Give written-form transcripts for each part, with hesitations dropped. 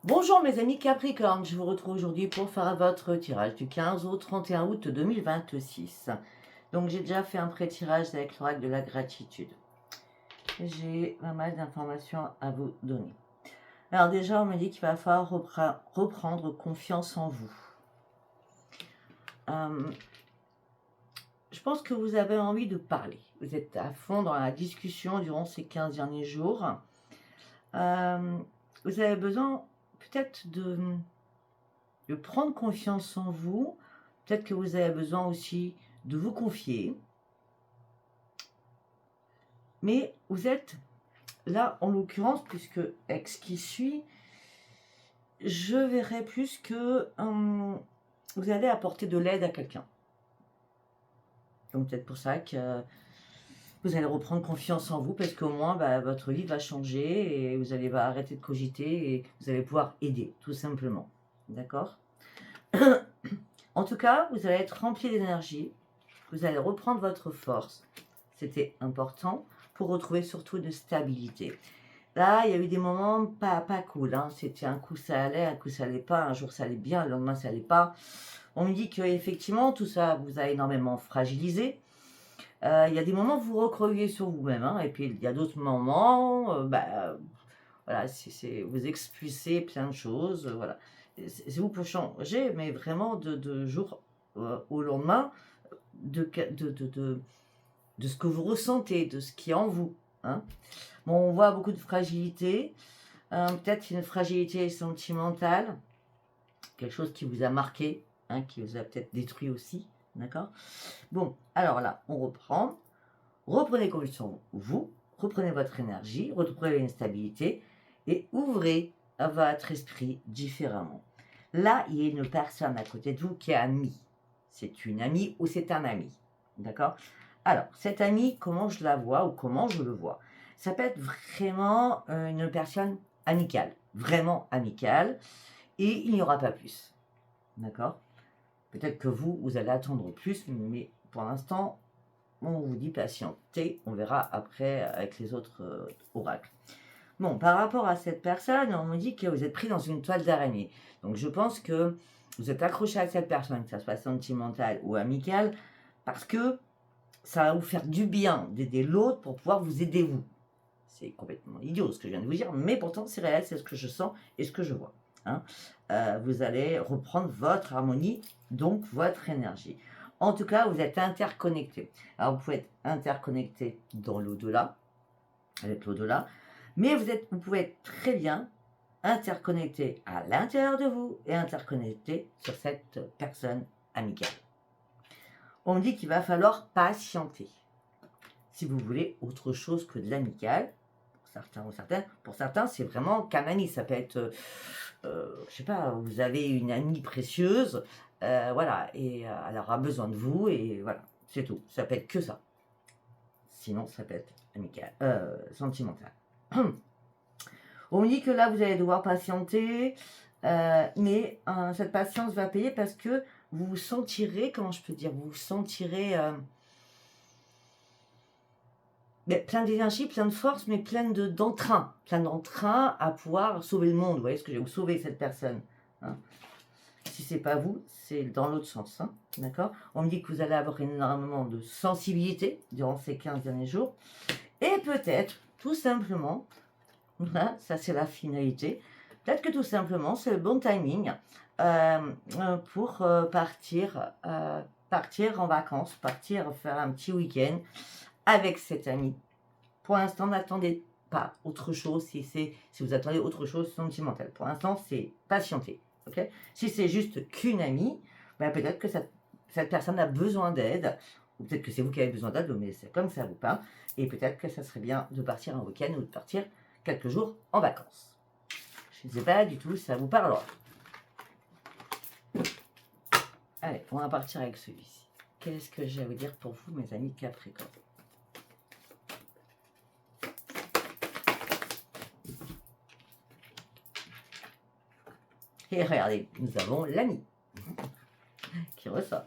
Bonjour mes amis Capricorne, je vous retrouve aujourd'hui pour faire votre tirage du 15 au 31 août 2026. Donc j'ai déjà fait un pré-tirage avec l'oracle de la gratitude. J'ai pas mal d'informations à vous donner. Alors déjà on me dit qu'il va falloir reprendre confiance en vous. Je pense que vous avez envie de parler. Vous êtes à fond dans la discussion durant ces 15 derniers jours. Vous avez besoin peut-être de prendre confiance en vous. Peut-être que vous avez besoin aussi de vous confier. Mais vous êtes là, en l'occurrence, puisque avec ce qui suit, je verrais plus que vous allez apporter de l'aide à quelqu'un. Donc peut-être pour ça que vous allez reprendre confiance en vous, parce qu'au moins votre vie va changer et vous allez arrêter de cogiter et vous allez pouvoir aider, tout simplement. D'accord? En tout cas, vous allez être rempli d'énergie, vous allez reprendre votre force. C'était important pour retrouver surtout de stabilité. Là, il y a eu des moments pas cool. Hein. C'était un coup ça allait, un coup ça allait pas. Un jour ça allait bien, le lendemain ça allait pas. On me dit qu'effectivement, tout ça vous a énormément fragilisé. Il y a des moments où vous recroyez sur vous-même. Hein, et puis il y a d'autres moments, voilà, vous expulsez plein de choses. Voilà. C'est vous pour changer, mais vraiment de jour au lendemain, de ce que vous ressentez, de ce qui est en vous. Hein. Bon, on voit beaucoup de fragilité, peut-être une fragilité sentimentale, quelque chose qui vous a marqué, hein, qui vous a peut-être détruit aussi, d'accord? Bon, alors là, on reprend. Reprenez confiance en vous, reprenez votre énergie, retrouvez une stabilité et ouvrez votre esprit différemment. Là, il y a une personne à côté de vous qui est amie. C'est une amie ou c'est un ami, d'accord? Alors, cette amie, comment je la vois ou comment je le vois? Ça peut être vraiment une personne amicale, vraiment amicale, et il n'y aura pas plus, d'accord? Peut-être que vous allez attendre plus, mais pour l'instant, on vous dit patientez, on verra après avec les autres oracles. Bon, par rapport à cette personne, on me dit que vous êtes pris dans une toile d'araignée. Donc je pense que vous êtes accroché à cette personne, que ça soit sentimental ou amical, parce que ça va vous faire du bien d'aider l'autre pour pouvoir vous aider vous. C'est complètement idiot ce que je viens de vous dire, mais pourtant c'est réel, c'est ce que je sens et ce que je vois. Hein. Vous allez reprendre votre harmonie, donc votre énergie. En tout cas, vous êtes interconnectés. Alors, vous pouvez être interconnecté dans l'au-delà, avec l'au-delà, mais vous pouvez être très bien interconnecté à l'intérieur de vous et interconnecté sur cette personne amicale. On dit qu'il va falloir patienter. Si vous voulez autre chose que de l'amical, certains ou certaines, pour certains, c'est vraiment qu'un ami. Ça peut être, je sais pas, vous avez une amie précieuse, voilà, et elle aura besoin de vous, et voilà, c'est tout. Ça peut être que ça. Sinon, ça peut être amical, sentimental. On me dit que là, vous allez devoir patienter, mais cette patience va payer parce que vous vous sentirez, comment je peux dire, vous vous sentirez plein d'énergie, plein de force, mais d'entrain. Plein d'entrain à pouvoir sauver le monde. Vous voyez ce que je veux, ou sauver cette personne. Hein. Si c'est pas vous, c'est dans l'autre sens. Hein. D'accord? On me dit que vous allez avoir énormément de sensibilité durant ces 15 derniers jours. Et peut-être, tout simplement, hein, ça c'est la finalité, peut-être que tout simplement, c'est le bon timing pour partir en vacances, partir faire un petit week-end avec cet ami. Pour l'instant, n'attendez pas autre chose si vous attendez autre chose sentimentale. Pour l'instant, c'est patienter. Okay, si c'est juste qu'une amie, peut-être que cette personne a besoin d'aide, ou peut-être que c'est vous qui avez besoin d'aide, mais c'est comme ça vous parle, et peut-être que ça serait bien de partir un week-end ou de partir quelques jours en vacances. Je ne sais pas du tout si ça vous parlera. Allez, on va partir avec celui-ci. Qu'est-ce que j'ai à vous dire pour vous, mes amis Capricorne? Et regardez, nous avons l'ami qui ressort.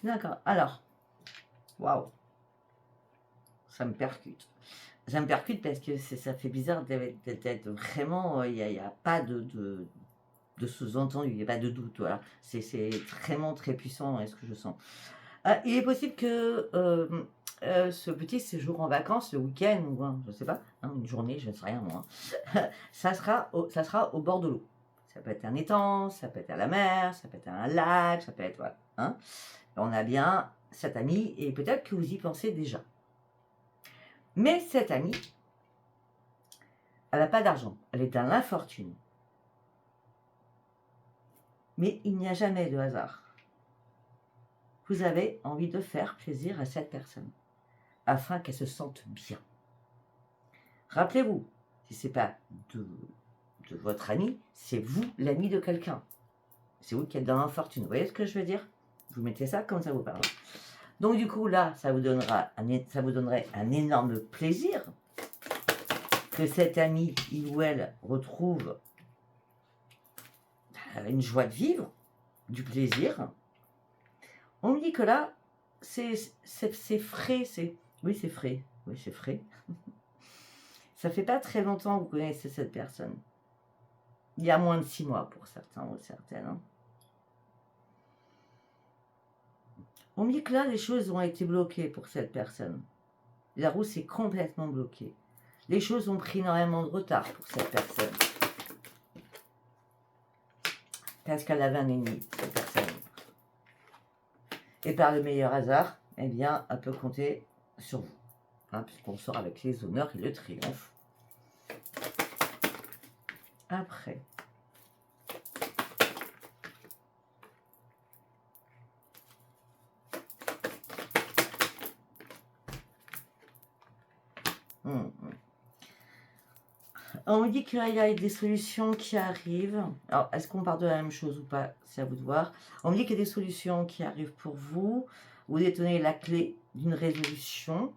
D'accord. Alors, waouh, ça me percute. Ça me percute parce que ça fait bizarre d'être vraiment. Il n'y a pas de sous-entendu, il n'y a pas de doute. Voilà. C'est vraiment très puissant, est-ce que je sens. Il est possible que ce petit séjour en vacances, le week-end, ou je ne sais pas, hein, une journée, je ne sais rien moi, ça sera au bord de l'eau. Ça peut être un étang, ça peut être à la mer, ça peut être un lac, ça peut être. Voilà, hein. On a bien cette amie, et peut-être que vous y pensez déjà. Mais cette amie, elle n'a pas d'argent, elle est dans l'infortune. Mais il n'y a jamais de hasard. Vous avez envie de faire plaisir à cette personne, afin qu'elle se sente bien. Rappelez-vous, si ce n'est pas de votre ami, c'est vous l'ami de quelqu'un. C'est vous qui êtes dans l'infortune. Vous voyez ce que je veux dire? Vous mettez ça comme ça vous parle. Donc du coup là, ça vous donnerait un énorme plaisir que cet ami, il ou elle, retrouve une joie de vivre, du plaisir. On me dit que là, c'est frais, oui c'est frais, Ça fait pas très longtemps que vous connaissez cette personne. Il y a moins de 6 mois pour certains ou certaines. Hein. On me dit que là, les choses ont été bloquées pour cette personne. La roue s'est complètement bloquée. Les choses ont pris énormément de retard pour cette personne. Parce qu'elle avait un ennemi, cette personne. Et par le meilleur hasard, eh bien, elle peut compter sur vous. Hein, puisqu'on sort avec les honneurs et le triomphe. Après. On me dit qu'il y a des solutions qui arrivent. Alors, est-ce qu'on parle de la même chose ou pas? C'est à vous de voir. On me dit qu'il y a des solutions qui arrivent pour vous. Vous détenez la clé d'une résolution.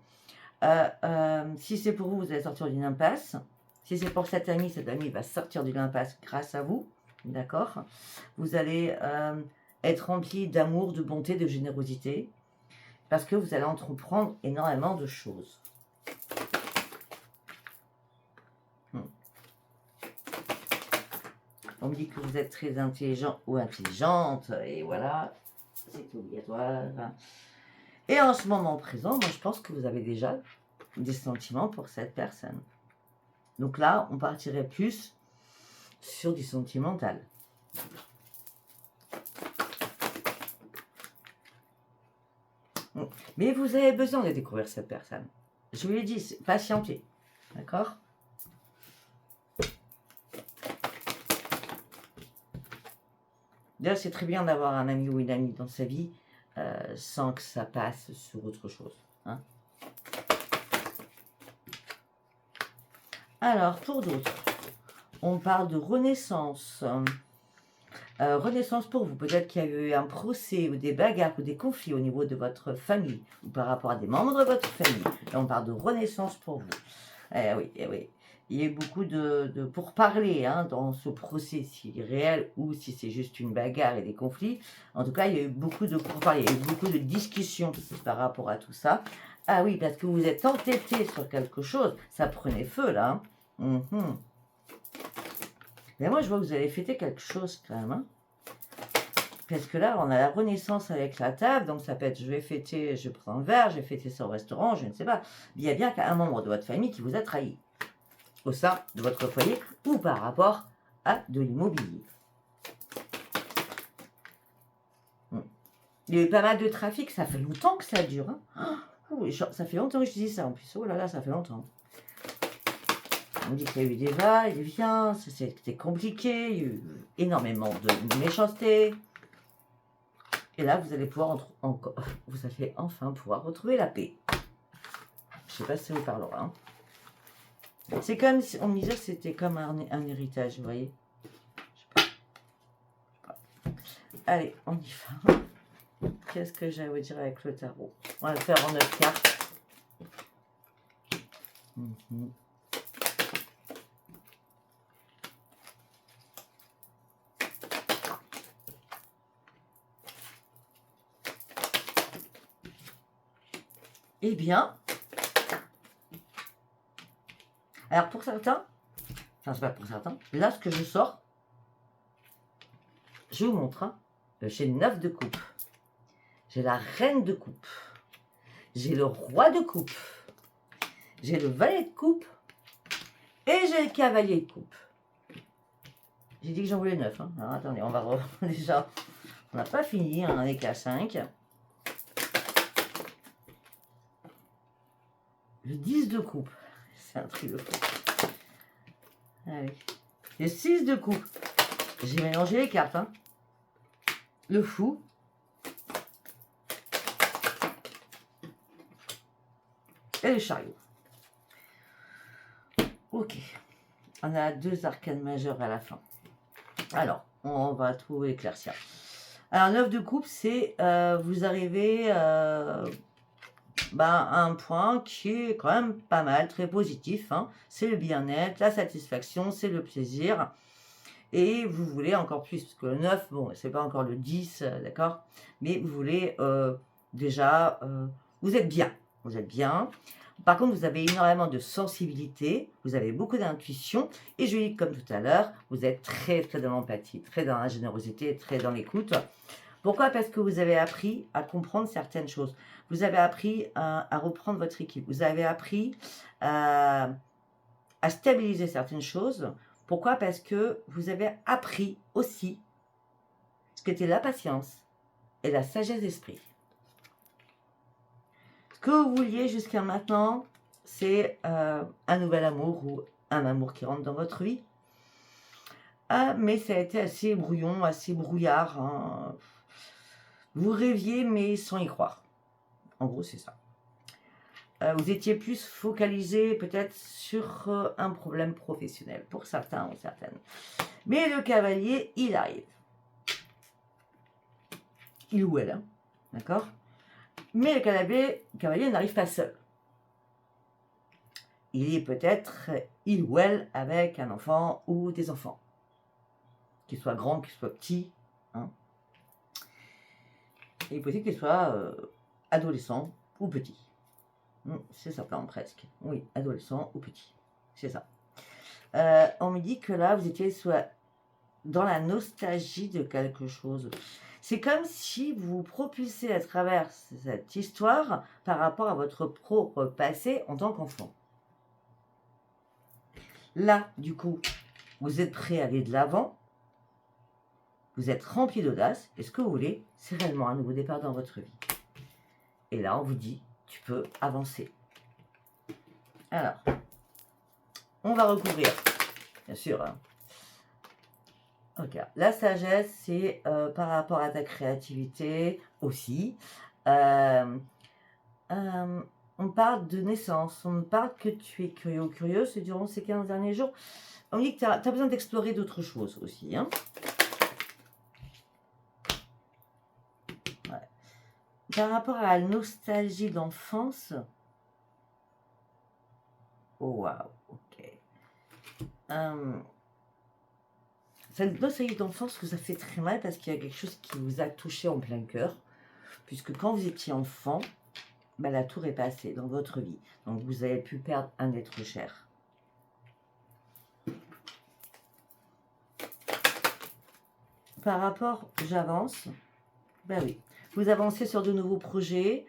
Si c'est pour vous, vous allez sortir d'une impasse. Si c'est pour cet ami va sortir d'une impasse grâce à vous. D'accord? Vous allez être rempli d'amour, de bonté, de générosité. Parce que vous allez entreprendre énormément de choses. On me dit que vous êtes très intelligent ou intelligente, et voilà, c'est obligatoire. Et en ce moment présent, moi je pense que vous avez déjà des sentiments pour cette personne. Donc là, on partirait plus sur du sentimental. Mais vous avez besoin de découvrir cette personne. Je vous l'ai dit, patientez, d'accord ? D'ailleurs, c'est très bien d'avoir un ami ou une amie dans sa vie sans que ça passe sur autre chose. Hein. Alors, pour d'autres, on parle de renaissance. Renaissance pour vous. Peut-être qu'il y a eu un procès ou des bagarres ou des conflits au niveau de votre famille ou par rapport à des membres de votre famille. Là, on parle de renaissance pour vous. Oui. Il y a eu beaucoup de pourparlers hein, dans ce procès, s'il est réel ou si c'est juste une bagarre et des conflits. En tout cas, il y a eu beaucoup de pourparlers, il y a eu beaucoup de discussions par rapport à tout ça. Ah oui, parce que vous êtes entêté sur quelque chose, ça prenait feu là. Hein. Mais moi, je vois que vous allez fêter quelque chose quand même. Hein. Parce que là, on a la renaissance avec la table, donc ça peut être je vais fêter, je prends un verre, je vais fêter ça au restaurant, je ne sais pas. Il y a bien un membre de votre famille qui vous a trahi au sein de votre foyer ou par rapport à de l'immobilier. Il y a eu pas mal de trafic, ça fait longtemps que ça dure. Hein. Ça fait longtemps que je dis ça en plus. Oh là là, ça fait longtemps. On dit qu'il y a eu des va-et des viens, c'était compliqué, il y a eu énormément de méchanceté. Et là, vous allez pouvoir vous allez enfin pouvoir retrouver la paix. Je ne sais pas si ça vous parlera. Hein. C'est comme si on me disait que c'était comme un héritage, vous voyez. Je sais pas. Allez, on y va. Qu'est-ce que j'allais vous dire avec le tarot? On va le faire en 9 cartes. Eh bien, alors pour certains, enfin c'est pas pour certains, là ce que je sors, je vous montre, hein, j'ai 9 de coupe, j'ai la reine de coupe, j'ai le roi de coupe, j'ai le valet de coupe et j'ai le cavalier de coupe. J'ai dit que j'en voulais 9. Hein. Alors attendez, on va déjà, on n'a pas fini, on en est qu'à 5. Le 10 de coupe, c'est un truc de fou. Allez, le 6 de coupe, j'ai mélangé les cartes. Hein. Le fou. Et le chariot. Ok, on a 2 arcanes majeures à la fin. Alors, on va tout éclaircir. Alors, 9 de coupe, c'est vous arrivez à un point qui est quand même pas mal, très positif. Hein. C'est le bien-être, la satisfaction, c'est le plaisir. Et vous voulez encore plus, parce que le 9, bon, c'est pas encore le 10, d'accord? Mais vous voulez déjà, vous êtes bien. Vous êtes bien. Par contre, vous avez énormément de sensibilité, vous avez beaucoup d'intuition, et je dis comme tout à l'heure, vous êtes très dans l'empathie, très dans la générosité, très dans l'écoute. Pourquoi? Parce que vous avez appris à comprendre certaines choses. Vous avez appris à reprendre votre équipe. Vous avez appris à stabiliser certaines choses. Pourquoi? Parce que vous avez appris aussi ce qu'était la patience et la sagesse d'esprit. Ce que vous vouliez jusqu'à maintenant, c'est un nouvel amour ou un amour qui rentre dans votre vie. Mais ça a été assez brouillon, assez brouillard. Hein. Vous rêviez, mais sans y croire. En gros, c'est ça. Vous étiez plus focalisé peut-être sur un problème professionnel, pour certains ou certaines. Mais le cavalier, il arrive. Il ou elle, hein, d'accord? Mais le cavalier n'arrive pas seul. Il est peut-être, il ou elle, avec un enfant ou des enfants. Qu'ils soient grands, qu'ils soient petits. Hein. Et il est possible qu'ils soient adolescents ou petits. C'est ça, presque. Oui, adolescents ou petits. C'est ça. On me dit que là, vous étiez soit dans la nostalgie de quelque chose. C'est comme si vous vous propulsez à travers cette histoire par rapport à votre propre passé en tant qu'enfant. Là, du coup, vous êtes prêt à aller de l'avant. Vous êtes rempli d'audace. Et ce que vous voulez, c'est réellement un nouveau départ dans votre vie. Et là, on vous dit, tu peux avancer. Alors, on va recouvrir, bien sûr. Hein. Ok, la sagesse, c'est par rapport à ta créativité aussi. On parle de naissance, on parle que tu es curieux ou curieuse durant ces 15 derniers jours. On dit que tu as besoin d'explorer d'autres choses aussi. Hein. Ouais. Par rapport à la nostalgie d'enfance, oh waouh, ok. Cette nostalgie d'enfance vous a fait très mal parce qu'il y a quelque chose qui vous a touché en plein cœur. Puisque quand vous étiez enfant, la tour est passée dans votre vie. Donc vous avez pu perdre un être cher. Par rapport, j'avance. Ben oui. Vous avancez sur de nouveaux projets.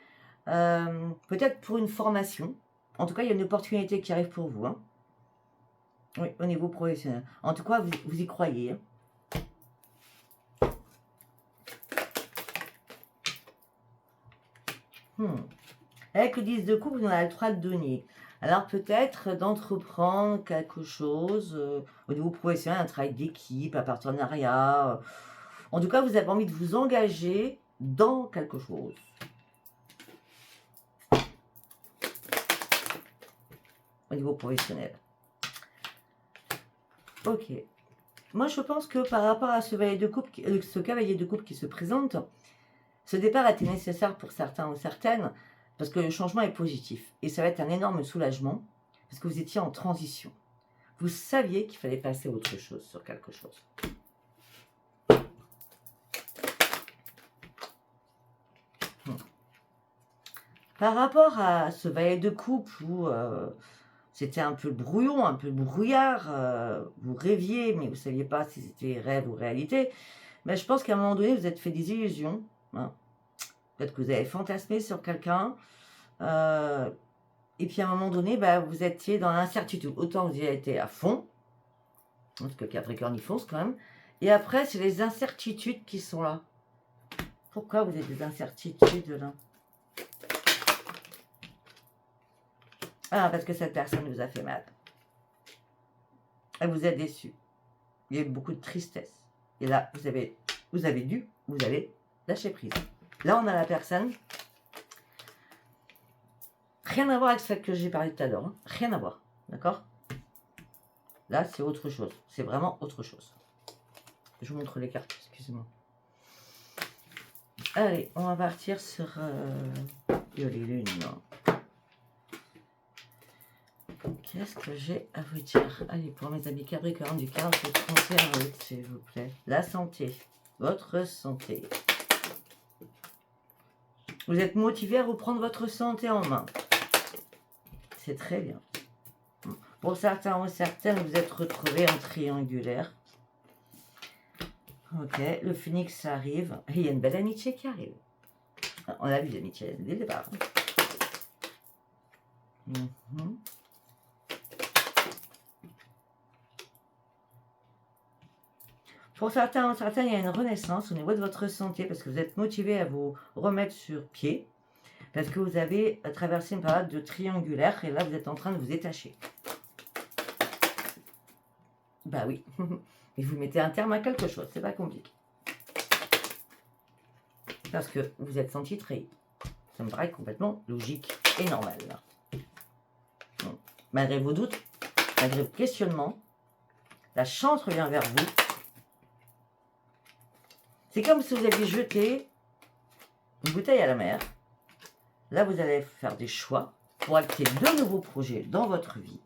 Peut-être pour une formation. En tout cas, il y a une opportunité qui arrive pour vous. Hein. Oui, au niveau professionnel. En tout cas, vous y croyez. Hein. Avec le 10 de coupe, vous avez le 3 de denier. Alors peut-être d'entreprendre quelque chose au niveau professionnel, un travail d'équipe, un partenariat. En tout cas, vous avez envie de vous engager dans quelque chose. Au niveau professionnel. Ok. Moi, je pense que par rapport à ce cavalier de coupe qui se présente, ce départ a été nécessaire pour certains ou certaines, parce que le changement est positif. Et ça va être un énorme soulagement, parce que vous étiez en transition. Vous saviez qu'il fallait passer à autre chose, sur quelque chose. Par rapport à ce valet de coupe où c'était un peu brouillon, un peu brouillard, vous rêviez, mais vous ne saviez pas si c'était rêve ou réalité, mais je pense qu'à un moment donné, vous êtes fait des illusions. Hein. Peut-être que vous avez fantasmé sur quelqu'un. Et puis à un moment donné, bah, vous étiez dans l'incertitude. Autant vous y avez été à fond, parce que Capricorne, il fonce quand même. Et après, c'est les incertitudes qui sont là. Pourquoi vous avez des incertitudes là? Ah, parce que cette personne vous a fait mal. Elle vous a déçu. Il y a eu beaucoup de tristesse. Et là, vous allez lâcher prise. Là, on a la personne. Rien à voir avec celle que j'ai parlé tout à l'heure. Hein. Rien à voir. D'accord? Là, c'est autre chose. C'est vraiment autre chose. Je vous montre les cartes, excusez-moi. Allez, on va partir sur les lunes. Qu'est-ce que j'ai à vous dire? Allez, pour mes amis Capricorne du 15 au 31 août, s'il vous plaît. La santé. Votre santé. Vous êtes motivé à reprendre votre santé en main. C'est très bien. Pour certains ou certaines, vous êtes retrouvés en triangulaire. Ok, le phénix arrive. Et il y a une belle amitié qui arrive. On a vu l'amitié dès le départ. Pour certains ou certaines, il y a une renaissance au niveau de votre santé parce que vous êtes motivé à vous remettre sur pied. Parce que vous avez traversé une période de triangulaire et là, vous êtes en train de vous détacher. Bah oui. Et vous mettez un terme à quelque chose, c'est pas compliqué. Parce que vous êtes senti trahi. Ça me paraît complètement logique et normal. Bon. Malgré vos doutes, malgré vos questionnements, la chance revient vers vous. C'est comme si vous aviez jeté une bouteille à la mer. Là, vous allez faire des choix pour acter de nouveaux projets dans votre vie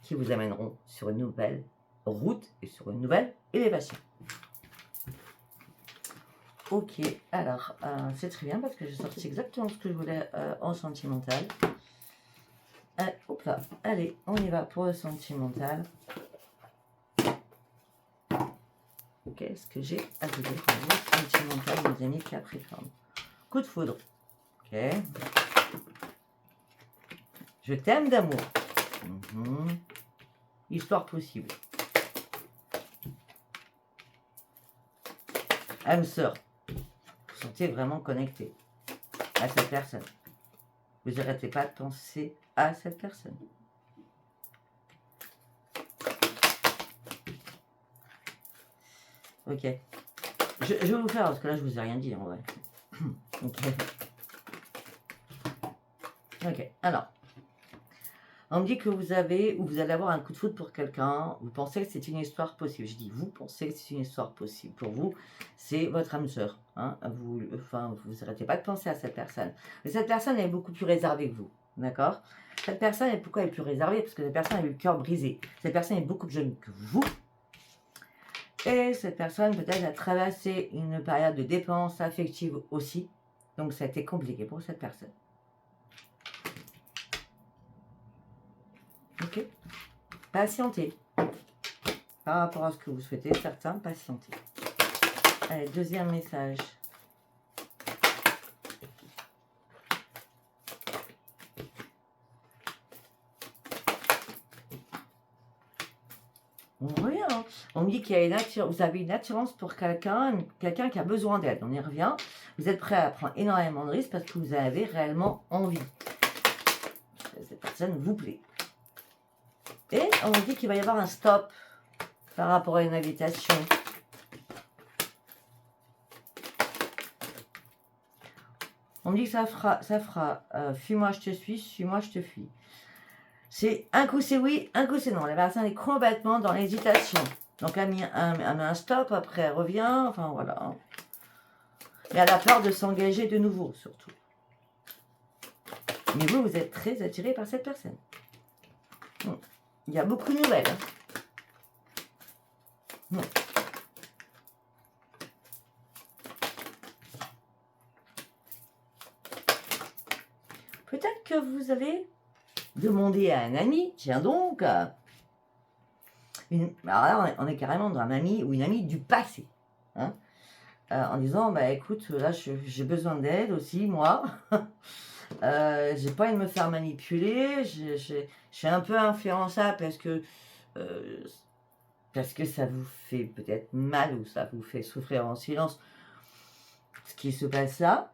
qui vous amèneront sur une nouvelle route et sur une nouvelle élévation. Ok, alors, c'est très bien parce que j'ai sorti exactement ce que je voulais en sentimental. Hop là, allez, on y va pour le sentimental. Qu'est-ce que j'ai à vous dire pour le sentimental, mes amis Capricorne? Coup de foudre. Ok. Je t'aime d'amour. Histoire possible. Âme sœur. Vous vous sentez vraiment connecté à cette personne. Vous n'arrêtez pas de penser à cette personne. Ok. Je vais vous faire, parce que là, je vous ai rien dit en vrai. Ok. Ok, alors. On me dit que vous allez avoir un coup de foudre pour quelqu'un, vous pensez que c'est une histoire possible. Je dis, vous pensez que c'est une histoire possible. Pour vous, c'est votre âme sœur. Hein. Vous n'arrêtez pas de penser à cette personne. Mais cette personne est beaucoup plus réservée que vous. D'accord? Cette personne, pourquoi elle est plus réservée? Parce que cette personne a eu le cœur brisé. Cette personne est beaucoup plus jeune que vous. Et cette personne, peut-être, a traversé une période de dépendance affective aussi. Donc, ça a été compliqué pour cette personne. Ok? Patientez. Par rapport à ce que vous souhaitez, certains, patientez. Allez, deuxième message. Oui, hein. On me dit qu'il y a vous avez une attirance pour quelqu'un qui a besoin d'aide. On y revient. Vous êtes prêt à prendre énormément de risques parce que vous avez réellement envie. Cette personne vous plaît. Et on me dit qu'il va y avoir un stop par rapport à une invitation. On me dit que ça fera fuis-moi, je te suis-moi, je te fuis. C'est un coup c'est oui, un coup c'est non. La personne est complètement dans l'hésitation. Donc elle met un stop, après elle revient, enfin voilà. Et elle a peur de s'engager de nouveau, surtout. Mais vous, vous êtes très attiré par cette personne. Il y a beaucoup de nouvelles. que vous allez demander à un ami, tiens donc, alors là, on est carrément dans un ami ou une amie du passé, hein, en disant, bah écoute, là, j'ai besoin d'aide aussi, moi. J'ai pas envie de me faire manipuler, je suis un peu influençable euh, parce que ça vous fait peut-être mal ou ça vous fait souffrir en silence ce qui se passe là.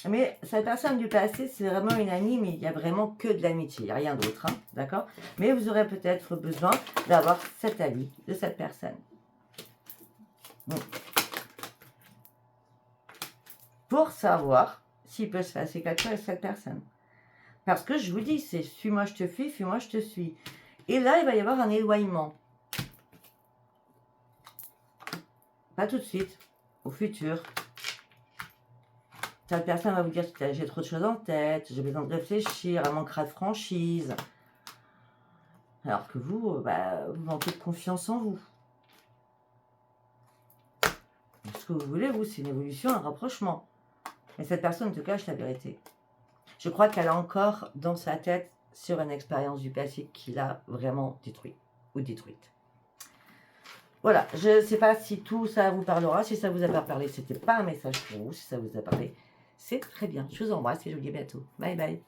Mais cette personne du passé, c'est vraiment une amie, mais il n'y a vraiment que de l'amitié, il n'y a rien d'autre, hein, d'accord? Mais vous aurez peut-être besoin d'avoir cet avis de cette personne. Pour savoir s'il peut se passer quelque chose avec cette personne. Parce que je vous dis, c'est suis-moi, je te fuis, fuis-moi, je te suis. Et là, il va y avoir un éloignement. Pas tout de suite, au futur. Cette personne va vous dire, j'ai trop de choses en tête, j'ai besoin de réfléchir, elle manquera de franchise. Alors que vous, vous manquez de confiance en vous. Ce que vous voulez, vous, c'est une évolution, un rapprochement. Mais cette personne te cache la vérité. Je crois qu'elle a encore dans sa tête sur une expérience du passé qui l'a vraiment détruit ou détruite. Voilà, je ne sais pas si tout ça vous parlera. Si ça vous a pas parlé, c'était pas un message pour vous. Si ça vous a parlé, c'est très bien. Je vous embrasse et je vous dis à bientôt. Bye bye.